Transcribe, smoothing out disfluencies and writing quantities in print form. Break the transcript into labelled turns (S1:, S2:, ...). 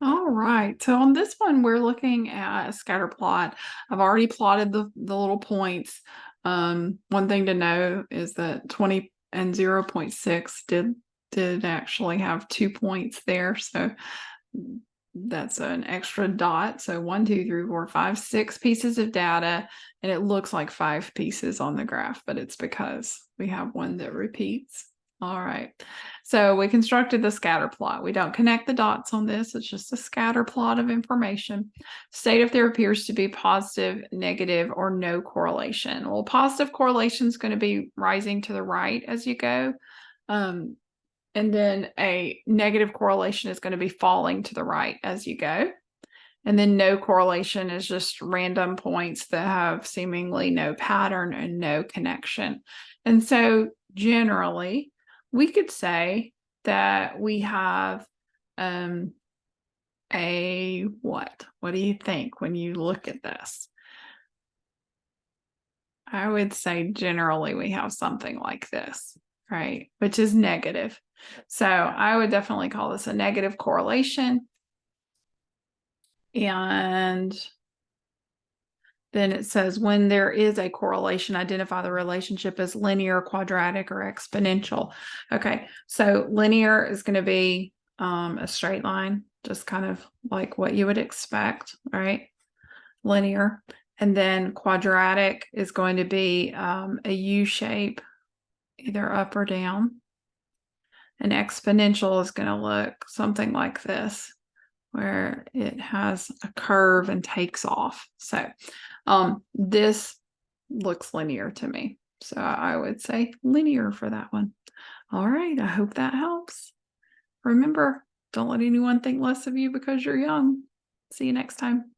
S1: All right. So on this one, we're looking at a scatter plot. I've already plotted the little points. One thing to know is that 20 and 0.6 did actually have 2 points there. So that's an extra dot. So 1, 2, 3, 4, 5, 6 pieces of data. And it looks like 5 pieces on the graph, but it's because we have one that repeats. All right. So we constructed the scatter plot. We don't connect the dots on this. It's just a scatter plot of information. State if there appears to be positive, negative, or no correlation. Well, positive correlation is going to be rising to the right as you go. And then a negative correlation is going to be falling to the right as you go. And then no correlation is just random points that have seemingly no pattern and no connection. And so generally, we could say that we have a what? What do you think when you look at this? I would say generally we have something like this, right? Which is negative. So I would definitely call this a negative correlation. And then it says when there is a correlation, identify the relationship as linear, quadratic, or exponential. Okay, so linear is going to be a straight line, just kind of like what you would expect, right? Linear. And then quadratic is going to be a U shape, either up or down. An exponential is going to look something like this, where it has a curve and takes off. So this looks linear to me. So I would say linear for that one. All right, I hope that helps. Remember, don't let anyone think less of you because you're young. See you next time.